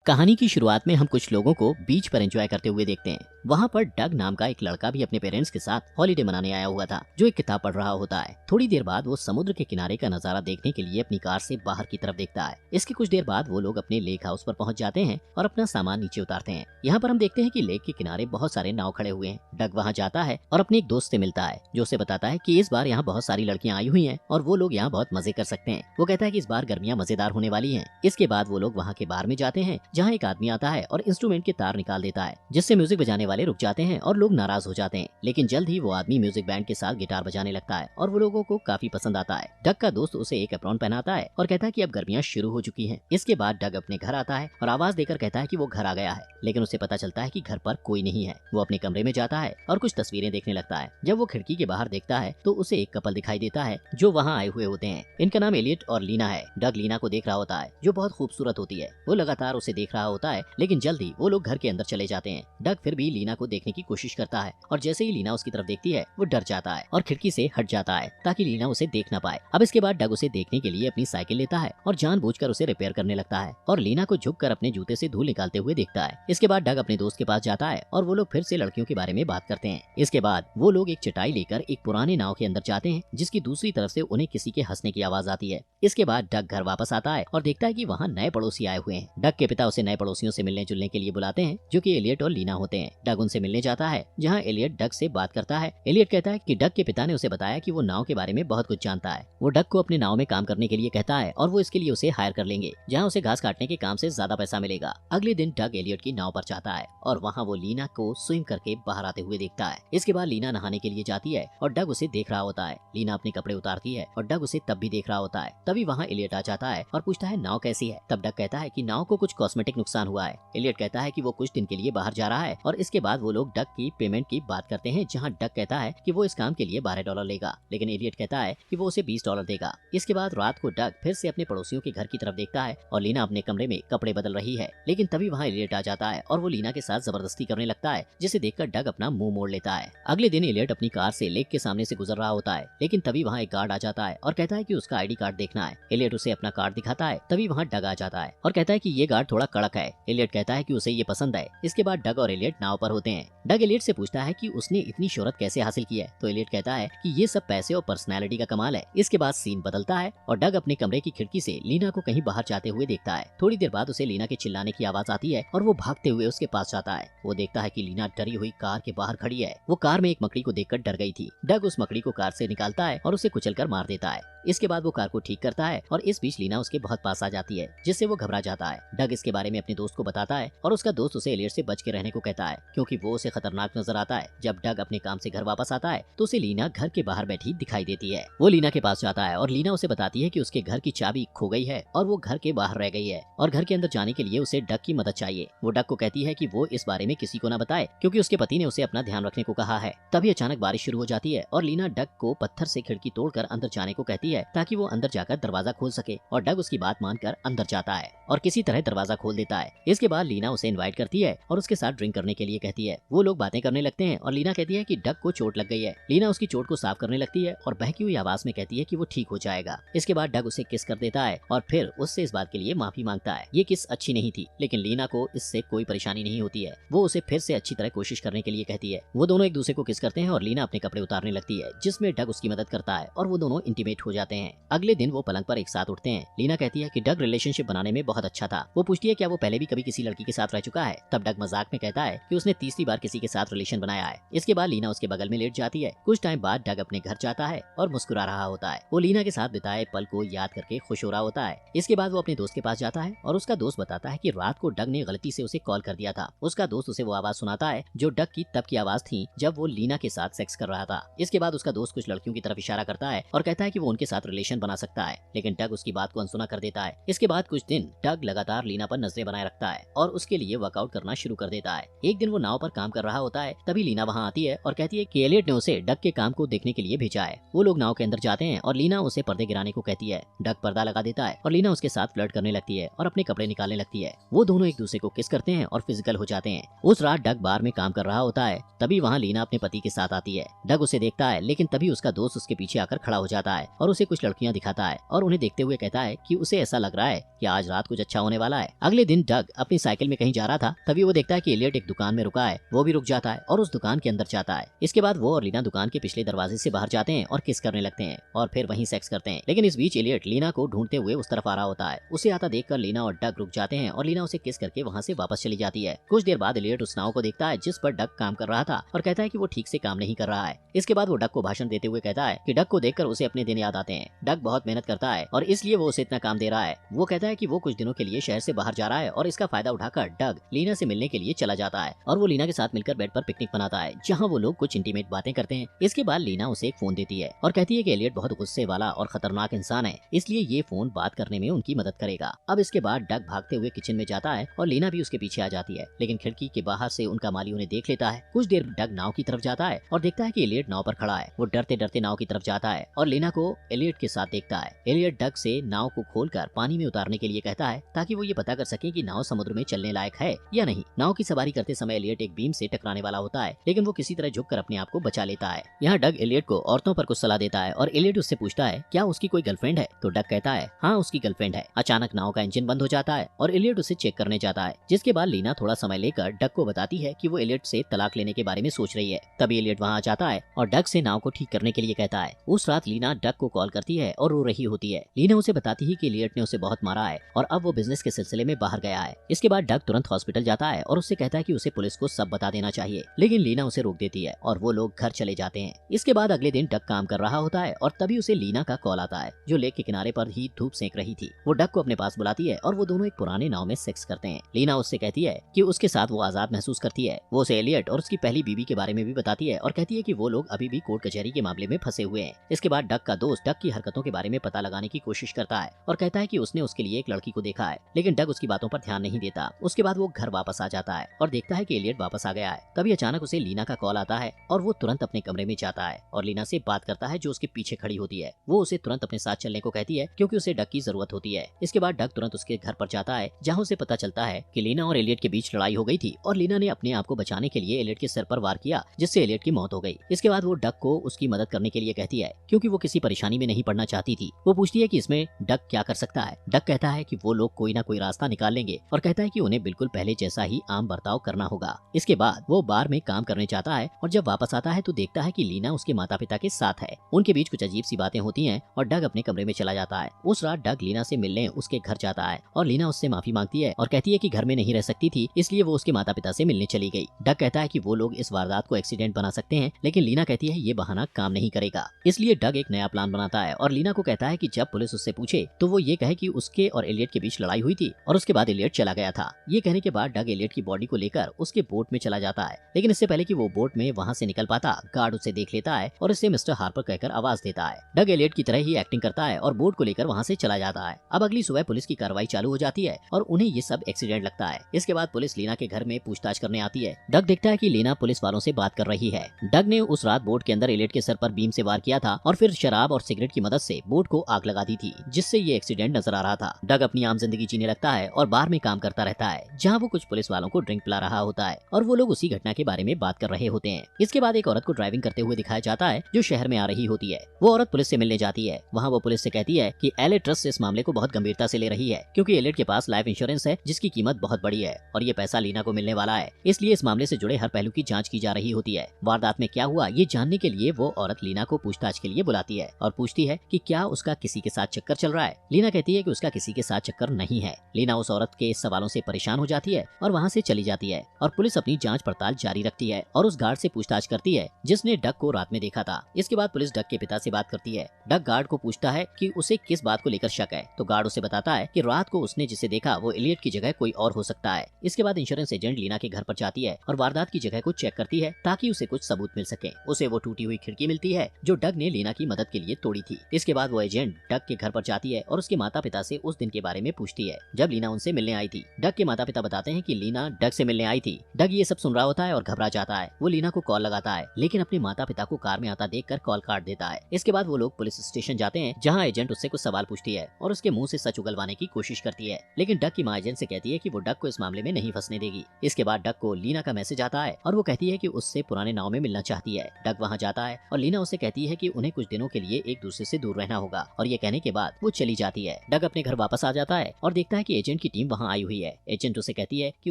कहानी की शुरुआत में हम कुछ लोगों को बीच पर एंजॉय करते हुए देखते हैं। वहाँ पर डग नाम का एक लड़का भी अपने पेरेंट्स के साथ हॉलीडे मनाने आया हुआ था, जो एक किताब पढ़ रहा होता है। थोड़ी देर बाद वो समुद्र के किनारे का नजारा देखने के लिए अपनी कार से बाहर की तरफ देखता है। इसके कुछ देर बाद वो लोग अपने लेक हाउस पर पहुंच जाते हैं और अपना सामान नीचे उतारते हैं। यहाँ पर हम देखते हैं कि लेक के किनारे बहुत सारे नाव खड़े हुए हैं। डग वहाँ जाता है और अपने एक दोस्त से मिलता है, जो उसे बताता है कि इस बार यहाँ बहुत सारी लड़कियाँ आई हुई हैं और वो लोग यहाँ बहुत मजे कर सकते हैं। वो कहता है कि इस बार गर्मियाँ मजेदार होने वाली हैं। इसके बाद वो लोग वहाँ के बार में जाते हैं, जहाँ एक आदमी आता है और इंस्ट्रूमेंट के तार निकाल देता है, जिससे म्यूजिक बजाने वाले रुक जाते हैं और लोग नाराज हो जाते हैं। लेकिन जल्द ही वो आदमी म्यूजिक बैंड के साथ गिटार बजाने लगता है और वो लोगों को काफी पसंद आता है। डग का दोस्त उसे एक एप्रॉन पहनाता है और कहता है कि अब गर्मियां शुरू हो चुकी हैं। इसके बाद डग अपने घर आता है और आवाज देकर कहता है कि वो घर आ गया है, लेकिन उसे पता चलता है कि घर पर कोई नहीं है। वो अपने कमरे में जाता है और कुछ तस्वीरें देखने लगता है। जब वो खिड़की के बाहर देखता है तो उसे एक कपल दिखाई देता है, जो वहाँ आए हुए होते हैं। इनका नाम एलियट और लीना है। डग लीना को देख रहा होता है, जो बहुत खूबसूरत होती है। वो लगातार उसे देख रहा होता है, लेकिन जल्द ही वो लोग घर के अंदर चले जाते हैं। डग फिर भी लीना को देखने की कोशिश करता है और जैसे ही लीना उसकी तरफ देखती है, वो डर जाता है और खिड़की से हट जाता है ताकि लीना उसे देख ना पाए। अब इसके बाद डग उसे देखने के लिए अपनी साइकिल लेता है और जानबूझकर उसे रिपेयर करने लगता है और लीना को झुककर अपने जूते से धूल निकालते हुए देखता है। इसके बाद डग अपने दोस्त के पास जाता है और वो लोग फिर से लड़कियों के बारे में बात करते हैं। इसके बाद वो लोग एक चटाई लेकर एक पुराने नाव के अंदर जाते हैं, जिसकी दूसरी तरफ से उन्हें किसी के हंसने की आवाज आती है। इसके बाद डग घर वापस आता है और देखता है कि वहाँ नए पड़ोसी आए हुए हैं। डग के पिता उसे नए पड़ोसियों से मिलने जुलने के लिए बुलाते हैं, जो कि एलियट और लीना होते हैं। डग उनसे मिलने जाता है, जहाँ एलियट डग से बात करता है। एलियट कहता है कि डग के पिता ने उसे बताया कि वो नाव के बारे में बहुत कुछ जानता है। वो डग को अपने नाव में काम करने के लिए कहता है और वो इसके लिए उसे हायर कर लेंगे, जहाँ उसे घास काटने के काम से ज्यादा पैसा मिलेगा। अगले दिन डग एलियट की नाव पर जाता है और वहाँ वो लीना को स्विम करके बाहर आते हुए देखता है। इसके बाद लीना नहाने के लिए जाती है और डग उसे देख रहा होता है। लीना अपने कपड़े उतारती है और डग उसे तब भी देख रहा होता है। तभी वहाँ एलियट आ जाता है और पूछता है नाव कैसी है। तब डग कहता है कि नाव को कुछ कॉस्मेटिक नुकसान हुआ है। एलियट कहता है कि वो कुछ दिन के लिए बाहर जा रहा है और इसके बाद वो लोग डग की पेमेंट की बात करते हैं, जहाँ डग कहता है कि वो इस काम के लिए $12 लेगा, लेकिन एलियट कहता है कि वो उसे $20 देगा। इसके बाद रात को डग फिर से अपने पड़ोसियों के घर की तरफ देखता है और लीना अपने कमरे में कपड़े बदल रही है, लेकिन तभी वहाँ एलियट आ जाता है और वो लीना के साथ जबरदस्ती करने लगता है, जिसे देखकर डग अपना मुंह मोड़ लेता है। अगले दिन एलियट अपनी कार से लेक के सामने से गुजर रहा होता है, लेकिन तभी वहाँ एक गार्ड आ जाता है और कहता है कि उसका आईडी कार्ड देखना है। एलियट उसे अपना कार्ड दिखाता है। तभी वहाँ डग आ जाता है और कहता है कि ये गार्ड थोड़ा कड़क है। एलियट कहता है कि उसे ये पसंद है। इसके बाद डग और एलियट नाव पर होते हैं। डग एलियट से पूछता है कि उसने इतनी शोहरत कैसे हासिल की है, तो एलियट कहता है कि ये सब पैसे और पर्सनैलिटी का कमाल है। इसके बाद सीन बदलता है और डग अपने कमरे की खिड़की से लीना को कहीं बाहर जाते हुए देखता है। थोड़ी देर बाद उसे लीना के चिल्लाने की आवाज आती है और वो भागते हुए उसके पास जाता है। वो देखता है कि लीना डरी हुई कार के बाहर खड़ी है। वो कार में एक मकड़ी को देखकर डर गई थी। डग उस मकड़ी को कार से निकालता है और उसे कुचलकर मार देता है। इसके बाद वो कार को ठीक करता है और इस बीच लीना उसके बहुत पास आ जाती है, जिससे वो घबरा जाता है। डग इसके बारे में अपने दोस्त को बताता है और उसका दोस्त उसे एलियट से बच के रहने को कहता है, क्योंकि वो उसे खतरनाक नजर आता है। जब डग अपने काम से घर वापस आता है तो उसे लीना घर के बाहर बैठी दिखाई देती है। वो लीना के पास जाता है और लीना उसे बताती है कि उसके घर की चाबी खो गई है और वो घर के बाहर रह गई है और घर के अंदर जाने के लिए उसे डग की मदद चाहिए। वो डग को कहती है कि वो इस बारे में किसी को न बताए, क्योंकि उसके पति ने उसे अपना ध्यान रखने को कहा है। तभी अचानक बारिश शुरू हो जाती है और लीना डग को पत्थर से खिड़की तोड़कर अंदर जाने को कहती है, ताकि वो अंदर जाकर दरवाजा खोल सके, और डग उसकी बात मानकर अंदर जाता है और किसी तरह दरवाजा खोल देता है। इसके बाद लीना उसे इनवाइट करती है और उसके साथ ड्रिंक करने के लिए कहती है। वो लोग बातें करने लगते हैं और लीना कहती है कि डग को चोट लग गई है। लीना उसकी चोट को साफ करने लगती है और बहकी हुई आवाज में कहती है कि वो ठीक हो जाएगा। इसके बाद डग उसे किस कर देता है और फिर उससे इस बात के लिए माफी मांगता है। ये किस अच्छी नहीं थी, लेकिन लीना को इससे कोई परेशानी नहीं होती है। वो उसे फिर से अच्छी तरह कोशिश करने के लिए कहती है। वो दोनों एक दूसरे को किस करते हैं और लीना अपने कपड़े उतारने लगती है, जिसमें डग उसकी मदद करता है और वो दोनों इंटीमेट हो जाते हैं। अगले दिन वो पलंग पर एक साथ उठते हैं। लीना कहती है कि डग रिलेशनशिप बनाने में बहुत अच्छा था। वो पूछती है क्या वो पहले भी कभी किसी लड़की के साथ रह चुका है। तब डग मजाक में कहता है कि उसने तीसरी बार किसी के साथ रिलेशन बनाया है। इसके बाद लीना उसके बगल में लेट जाती है। कुछ टाइम बाद डग अपने घर जाता है और मुस्कुरा रहा होता है। वो लीना के साथ बिताए पल को याद करके खुश हो रहा होता है। इसके बाद वो अपने दोस्त के पास जाता है और उसका दोस्त बताता है कि रात को डग ने गलती से उसे कॉल कर दिया था। उसका दोस्त उसे वो आवाज सुनाता है जो डग की तब की आवाज थी जब वो लीना के साथ सेक्स कर रहा था। इसके बाद उसका दोस्त कुछ लड़कियों की तरफ इशारा करता है और कहता है कि वो उनके साथ रिलेशन बना सकता है, लेकिन डग उसकी बात को अनसुना कर देता है। इसके बाद कुछ दिन डग लगातार लीना पर नजरें बनाए रखता है और उसके लिए वर्कआउट करना शुरू कर देता है। एक दिन वो नाव पर काम कर रहा होता है, तभी लीना वहाँ आती है और कहती है कि एलियट ने उसे डग के काम को देखने के लिए भेजा है। वो लोग नाव के अंदर जाते हैं और लीना उसे पर्दे गिराने को कहती है। डग पर्दा लगा देता है और लीना उसके साथ फ्लर्ट करने लगती है और अपने कपड़े निकालने लगती है। वो दोनों एक दूसरे को किस करते हैं और फिजिकल हो जाते हैं। उस रात डग बार में काम कर रहा होता है, तभी वहाँ लीना अपने पति के साथ आती है। डग उसे देखता है, लेकिन तभी उसका दोस्त उसके पीछे आकर खड़ा हो जाता है और उसे कुछ लड़कियां दिखाता है और उन्हें देखते हुए कहता है कि उसे ऐसा लग रहा है कि आज रात कुछ अच्छा होने वाला है। अगले दिन डग अपनी साइकिल में कहीं जा रहा था, तभी वो देखता है कि एलियट एक दुकान में रुका है। वो भी रुक जाता है और उस दुकान के अंदर जाता है। इसके बाद वो और लीना दुकान के पिछले दरवाजे से बाहर जाते हैं और किस करने लगते हैं और फिर वहीं सेक्स करते हैं। लेकिन इस बीच एलियट लीना को ढूंढते हुए उस तरफ आ रहा होता है। उसे आता देखकर लीना और डग रुक जाते हैं और लीना उसे किस करके वहाँ से वापस चली जाती है। कुछ देर बाद एलियट उस नाव को देखता है जिस पर डग काम कर रहा था और कहता है कि वो ठीक से काम नहीं कर रहा है। इसके बाद वो डग को भाषण देते हुए कहता है कि डग को देखकर उसे अपने दिन याद आते हैं। डग बहुत मेहनत करता है और इसलिए वो उसे इतना काम दे रहा है। वो कहता है कि वो कुछ दिनों के लिए शहर से बाहर जा रहा है और इसका फायदा उठाकर डग लीना से मिलने के लिए चला जाता है और वो लीना के साथ मिलकर बेड पर पिकनिक मनाता है, जहाँ वो लोग कुछ इंटीमेट बातें करते हैं। इसके बाद लीना उसे एक फोन देती है और कहती है कि एलियट बहुत गुस्से वाला और खतरनाक इंसान है, इसलिए ये फोन बात करने में उनकी मदद करेगा। अब इसके बाद डग भागते हुए किचन में जाता है और लीना भी उसके पीछे आ जाती है, लेकिन खिड़की के बाहर से उनका माली उन्हें देख लेता है। कुछ देर डग नाव की तरफ जाता है और देखता है कि एलियट नाव पर खड़ा है। वो डरते डरते नाव की तरफ जाता है और लीना को एलियट के साथ देखता है। एलियट डग से नाव को खोलकर पानी में उतारने के लिए कहता है ताकि वो ये पता कर सके कि नाव समुद्र में चलने लायक है या नहीं। नाव की सवारी करते समय एलियट एक बीम से टकराने वाला होता है, लेकिन वो किसी तरह झुककर अपने आप को बचा लेता है। यहाँ डग एलियट को औरतों पर कुछ सलाह देता है और एलियट उससे पूछता है क्या उसकी कोई गर्लफ्रेंड है, तो डग कहता है हाँ उसकी गर्लफ्रेंड है। अचानक नाव का इंजन बंद हो जाता है और एलियट उसे चेक करने जाता है, जिसके बाद लीना थोड़ा समय लेकर डग को बताती है कि वो एलियट से तलाक लेने के बारे में सोच रही है। तभी एलियट वहाँ आ जाता है और डग से नाव को ठीक करने के लिए कहता है। उस रात लीना डग को कॉल करती है और रो रही होती है। लीना उसे बताती है कि एलियट ने उसे बहुत मारा है और अब वो बिजनेस के सिलसिले में बाहर गया है। इसके बाद डग तुरंत हॉस्पिटल जाता है और उससे कहता है कि उसे पुलिस को सब बता देना चाहिए, लेकिन लीना उसे रोक देती है और वो लोग घर चले जाते हैं। इसके बाद अगले दिन डग काम कर रहा होता है और तभी उसे लीना का कॉल आता है, जो लेक के किनारे पर ही धूप सेक रही थी। वो डग को अपने पास बुलाती है और वो दोनों एक पुराने नाव में सेक्स करते हैं। लीना उससे कहती है कि उसके साथ वो आजाद महसूस करती है। वो उसे एलियट और उसकी पहली बीवी के बारे में भी बताती है और कहती है कि वो लोग अभी भी कोर्ट कचहरी के मामले में फंसे हुए हैं। इसके बाद डग का दोस्त डग की हरकतों के बारे में पता लगाने की कोशिश करता है और कहता है कि उसने उसके लिए एक लड़की को देखा है, लेकिन डग उसकी बातों पर ध्यान नहीं देता। उसके बाद वो घर वापस आ जाता है और देखता है कि एलियट वापस आ गया है। तभी अचानक उसे लीना का कॉल आता है और वो तुरंत अपने कमरे में जाता है और लीना से बात करता है, जो उसके पीछे खड़ी होती है। वो उसे तुरंत अपने साथ चलने को कहती है क्योंकि उसे डग की जरूरत होती है। इसके बाद डग तुरंत उसके घर पर जाता है, जहाँ उसे पता चलता है कि लीना और एलियट के बीच लड़ाई हो गई थी और लीना ने अपने आप को बचाने के लिए एलियट के सिर पर वार किया, जिससे एलियट की मौत हो गई। इसके बाद वो डग को उसकी मदद करने के लिए कहती है क्योंकि वो किसी परेशानी में नहीं पड़ना चाहती थी। वो पूछती है कि इसमें डग क्या कर सकता है। डग कहता है कि वो लोग कोई ना कोई रास्ता निकाल लेंगे और कहता है कि उन्हें बिल्कुल पहले जैसा ही आम बर्ताव करना होगा। इसके बाद वो बार में काम करने जाता है और जब वापस आता है तो देखता है कि लीना उसके माता पिता के साथ है। उनके बीच कुछ अजीब सी बातें होती हैं और डग अपने कमरे में चला जाता है। उस रात डग लीना से मिलने उसके घर जाता है और लीना उससे माफी मांगती है और कहती है कि घर में नहीं रह सकती थी, इसलिए वो उसके माता पिता से मिलने चली गई। डग कहता है कि वो लोग इस वारदात को एक्सीडेंट बना सकते हैं, लेकिन लीना कहती है ये बहाना काम नहीं करेगा। इसलिए डग एक नया प्लान बनाता है और लीना को कहता है कि जब पुलिस उससे पूछे तो वो ये कहे कि उसके और एलियट के बीच लड़ाई हुई थी और उसके बाद एलियट चला गया था। ये कहने के बाद डग एलियट की बॉडी को लेकर उसके बोट में चला जाता है, लेकिन इससे पहले कि वो बोट में वहाँ से निकल पाता, गार्ड उसे देख लेता है और उसे मिस्टर हार्पर कहकर आवाज देता है। डग एलियट की तरह ही एक्टिंग करता है और बोट को लेकर वहाँ से चला जाता है। अब अगली सुबह पुलिस की कार्रवाई चालू हो जाती है और उन्हें ये सब एक्सीडेंट लगता है। इसके बाद पुलिस लीना के घर में पूछताछ करने आती है। डग देखता है कि लीना पुलिस वालों से बात कर रही है। डग ने उस रात बोट के अंदर एलियट के सर पर बीम से वार किया था और फिर शराब और सिगरेट की मदद से बोट को आग लगा दी थी, जिससे ये एक्सीडेंट नजर आ रहा था। डग अपनी आम जिंदगी जीने लगता है और बार में काम करता रहता है, जहाँ वो कुछ पुलिस वालों को ड्रिंक पिला रहा होता है और वो लोग उसी घटना के बारे में बात कर रहे होते हैं। इसके बाद एक औरत को ड्राइविंग करते हुए दिखाया जाता है, जो शहर में आ रही होती है। वो औरत पुलिस से मिलने जाती है। वहाँ वो पुलिस से कहती है कि एलियट ट्रस्ट इस मामले को बहुत गंभीरता से ले रही है, क्योंकि एलियट के पास लाइफ इंश्योरेंस है जिसकी कीमत बहुत बड़ी है और ये पैसा लीना को मिलने वाला है, इसलिए इस मामले से जुड़े हर पहलू की जांच की जा रही होती है। वारदात में क्या हुआ ये जानने के लिए वो औरत लीना को पूछताछ के लिए बुलाती है और पूछती है कि क्या उसका किसी के साथ चक्कर चल रहा है। लीना कहती है कि उसका किसी के साथ चक्कर नहीं है। लीना उस औरत के सवालों से परेशान हो जाती है और वहाँ से चली जाती है और पुलिस अपनी जांच पड़ताल जारी रखती है और उस गार्ड से पूछताछ करती है जिसने डग को रात में देखा था। इसके बाद पुलिस डग के पिता से बात करती है। डग गार्ड को पूछता है कि उसे किस बात को लेकर शक है, तो गार्ड उसे बताता है कि रात को उसने जिसे देखा वो एलियट की जगह कोई और हो सकता है। इसके बाद इंश्योरेंस एजेंट लीना के घर पर जाती है और वारदात की जगह को चेक करती है ताकि उसे कुछ सबूत मिल सके। उसे वो टूटी हुई खिड़की मिलती है जो डग ने लीना की मदद के लिए तोड़ी थी। इसके बाद वो एजेंट डग के घर पर जाती है और उसके माता पिता से उस दिन के बारे में पूछती है जब लीना उनसे मिलने आई थी। डग के माता पिता बताते हैं कि लीना डग से मिलने आई थी। डग ये सब सुन रहा होता है और घबरा जाता है। वो लीना को कॉल लगाता है, लेकिन अपने माता पिता को कार में आता देखकर कॉल काट देता है। इसके बाद वो लोग पुलिस स्टेशन जाते हैं, जहाँ एजेंट उससे कुछ सवाल पूछती है और उसके मुंह से सच उगलवाने की कोशिश करती है, लेकिन डग की माँ एजेंट से कहती है कि वो डग को इस मामले में नहीं फंसने देगी। इसके बाद डग को लीना का मैसेज आता है और वो कहती है कि उससे पुराने नाव में मिलना चाहती है। डग वहाँ जाता है और लीना उसे कहती है कि उन्हें कुछ दिनों के लिए एक दूसरे से दूर रहना होगा और ये कहने के बाद वो चली जाती है। डग अपने घर वापस आ जाता है है और देखता है कि एजेंट की टीम वहाँ आई हुई है। एजेंट उसे कहती है कि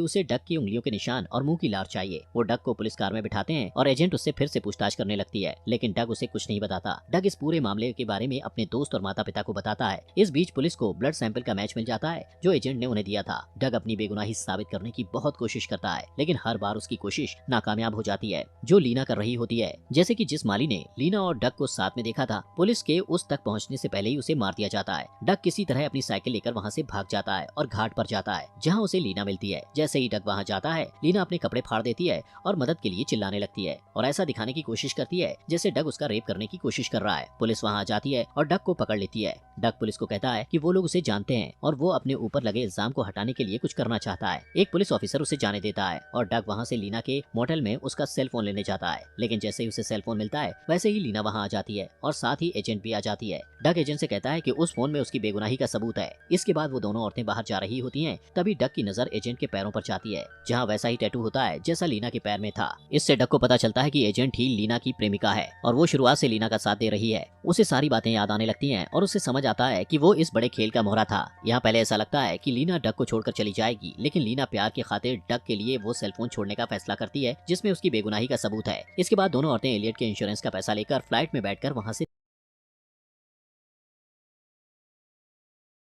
उसे डक की उंगलियों के निशान और मुंह की लार चाहिए। वो डक को पुलिस कार में बिठाते हैं और एजेंट उससे फिर से पूछताछ करने लगती है, लेकिन डग उसे कुछ नहीं बताता। डग इस पूरे मामले के बारे में अपने दोस्त और माता पिता को बताता है। इस बीच पुलिस को ब्लड सैंपल का मैच मिल जाता है जो एजेंट ने उन्हें दिया था। डग अपनी बेगुनाही साबित करने की बहुत कोशिश करता है, लेकिन हर बार उसकी कोशिश नाकामयाब हो जाती है जो लीना कर रही होती है। जैसे कि जिस माली ने लीना और डग को साथ में देखा था, पुलिस के उस तक पहुंचने से पहले ही उसे मार दिया जाता है। डग किसी तरह अपनी साइकिल लेकर वहां से भाग जाता है और घाट पर जाता है जहां उसे लीना मिलती है। जैसे ही डग वहां जाता है, लीना अपने कपड़े फाड़ देती है और मदद के लिए चिल्लाने लगती है और ऐसा दिखाने की कोशिश करती है जैसे डग उसका रेप करने की कोशिश कर रहा है। पुलिस वहां आ जाती है और डग को पकड़ लेती है। डग पुलिस को कहता है कि वो लोग उसे जानते हैं और वो अपने ऊपर लगे इल्जाम को हटाने के लिए कुछ करना चाहता है। एक पुलिस ऑफिसर उसे जाने देता है और डग वहां से लीना के मोटेल में उसका सेल फोन लेने जाता है, लेकिन जैसे ही उसे सेल फोन मिलता है वैसे ही लीना वहां आ जाती है और साथ ही एजेंट भी आ जाती है। डग एजेंट से कहता है कि उस फोन में उसकी बेगुनाही का सबूत है। इसके बाद वो दोनों औरतें बाहर जा रही होती हैं, तभी डग की नजर एजेंट के पैरों पर जाती है जहाँ वैसा ही टैटू होता है जैसा लीना के पैर में था। इससे डग को पता चलता है कि एजेंट ही लीना की प्रेमिका है और वो शुरुआत से लीना का साथ दे रही है। उसे सारी बातें याद आने लगती हैं और उसे समझ आता है कि वो इस बड़े खेल का मोहरा था। यहाँ पहले ऐसा लगता है कि लीना डग को छोड़कर चली जाएगी, लेकिन लीना प्यार की खातिर डग के लिए वो सेलफोन छोड़ने का फैसला करती है जिसमें उसकी बेगुनाही का सबूत है। इसके बाद दोनों औरतें एलियट के इंश्योरेंस का पैसा लेकर फ्लाइट में बैठकर वहाँ से